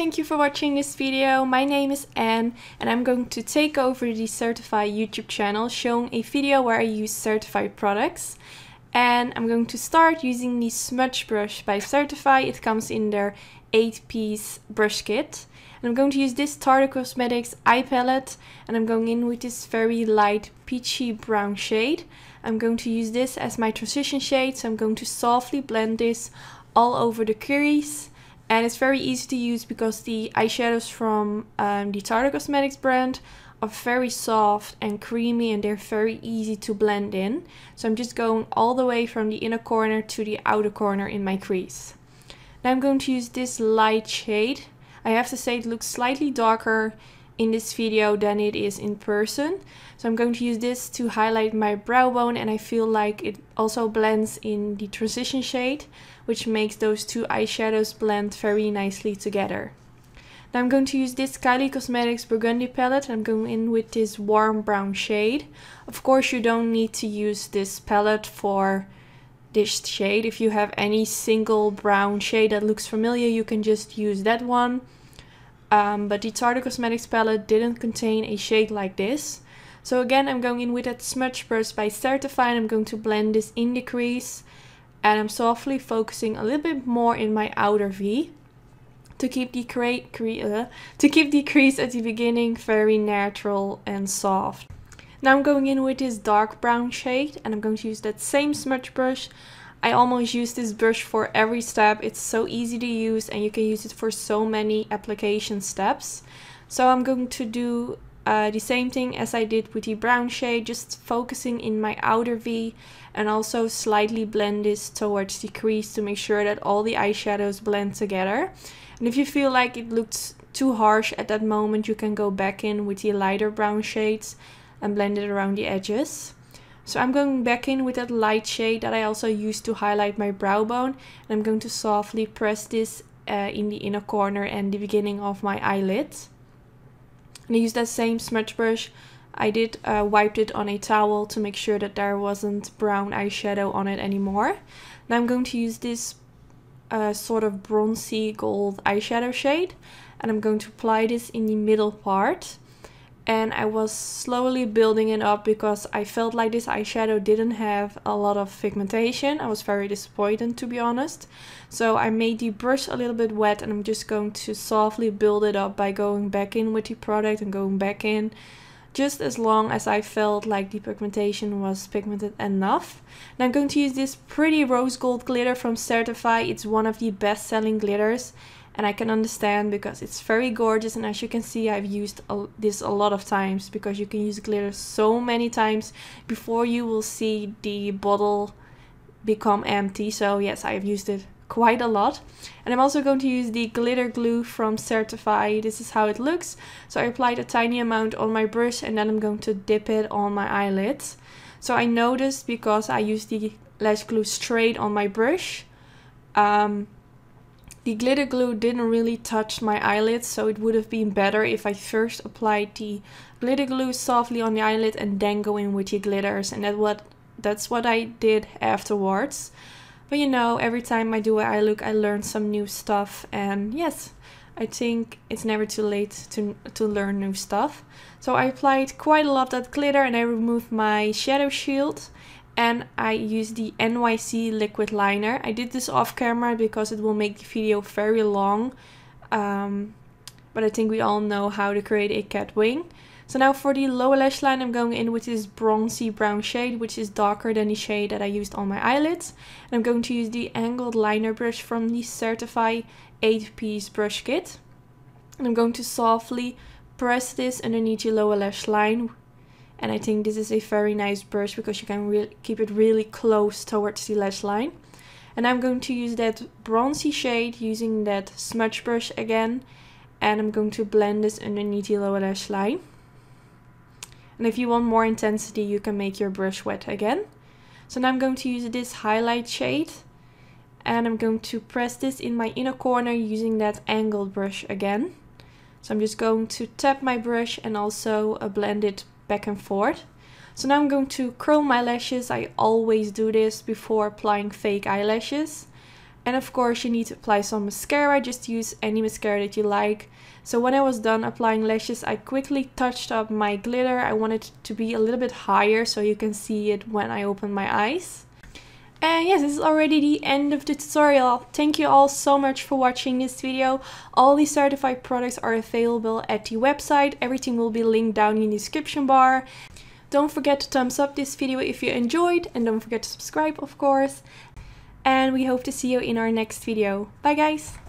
thank you for watching this video. My name is Anne and I'm going to take over the Certifeye YouTube channel showing a video where I use Certifeye products. And I'm going to start using the smudge brush by Certifeye. It comes in their 8-piece brush kit. And I'm going to use this Tarte Cosmetics Eye Palette and I'm going in with this very light peachy brown shade. I'm going to use this as my transition shade, so I'm going to softly blend this all over the crease. And it's very easy to use because the eyeshadows from the Tarte Cosmetics brand are very soft and creamy and they're very easy to blend in. So I'm just going all the way from the inner corner to the outer corner in my crease. Now I'm going to use this light shade. I have to say it looks slightly darker in this video than it is in person. So I'm going to use this to highlight my brow bone, and I feel like it also blends in the transition shade, which makes those two eyeshadows blend very nicely together. Now I'm going to use this Kylie Cosmetics Burgundy palette. I'm going in with this warm brown shade. Of course you don't need to use this palette for this shade. If you have any single brown shade that looks familiar, you can just use that one. But the Tarte Cosmetics palette didn't contain a shade like this. So again, I'm going in with that smudge brush by Certifeye and I'm going to blend this in the crease. And I'm softly focusing a little bit more in my outer V to keep the crease at the beginning very natural and soft. Now I'm going in with this dark brown shade and I'm going to use that same smudge brush. I almost use this brush for every step. It's so easy to use and you can use it for so many application steps. So I'm going to do the same thing as I did with the brown shade, just focusing in my outer V and also slightly blend this towards the crease to make sure that all the eyeshadows blend together. And if you feel like it looks too harsh at that moment, you can go back in with the lighter brown shades and blend it around the edges. So I'm going back in with that light shade that I also used to highlight my brow bone. And I'm going to softly press this in the inner corner and the beginning of my eyelid. And I use that same smudge brush. I did wipe it on a towel to make sure that there wasn't brown eyeshadow on it anymore. Now I'm going to use this sort of bronzy gold eyeshadow shade. And I'm going to apply this in the middle part. And I was slowly building it up because I felt like this eyeshadow didn't have a lot of pigmentation. I was very disappointed, to be honest. So I made the brush a little bit wet and I'm just going to softly build it up by going back in with the product and going back in just as long as I felt like the pigmentation was pigmented enough. Now I'm going to use this pretty rose gold glitter from Certifeye. It's one of the best selling glitters. And I can understand because it's very gorgeous, and as you can see I've used this a lot of times because you can use glitter so many times before you will see the bottle become empty. So yes, I've used it quite a lot. And I'm also going to use the glitter glue from Certifeye. This is how it looks. So I applied a tiny amount on my brush and then I'm going to dip it on my eyelids. So I noticed because I used the lash glue straight on my brush, the glitter glue didn't really touch my eyelids, so it would have been better if I first applied the glitter glue softly on the eyelid and then go in with the glitters. And that's what I did afterwards. But you know, every time I do an eye look, I learn some new stuff. And yes, I think it's never too late to learn new stuff. So I applied quite a lot of that glitter and I removed my shadow shield. And I used the NYC liquid liner. I did this off camera because it will make the video very long. But I think we all know how to create a cat wing. So now for the lower lash line, I'm going in with this bronzy brown shade, which is darker than the shade that I used on my eyelids. And I'm going to use the angled liner brush from the Certifeye 8-piece brush kit. And I'm going to softly press this underneath your lower lash line. And I think this is a very nice brush because you can keep it really close towards the lash line. And I'm going to use that bronzy shade using that smudge brush again. And I'm going to blend this underneath the lower lash line. And if you want more intensity, you can make your brush wet again. So now I'm going to use this highlight shade. And I'm going to press this in my inner corner using that angled brush again. So I'm just going to tap my brush and also blend it back and forth. So now I'm going to curl my lashes. I always do this before applying fake eyelashes. And of course you need to apply some mascara. Just use any mascara that you like. So when I was done applying lashes, I quickly touched up my glitter. I wanted it to be a little bit higher so you can see it when I open my eyes. And yes, this is already the end of the tutorial. Thank you all so much for watching this video. All these Certifeye products are available at the website. Everything will be linked down in the description bar. Don't forget to thumbs up this video if you enjoyed, and don't forget to subscribe, of course. And we hope to see you in our next video. Bye guys!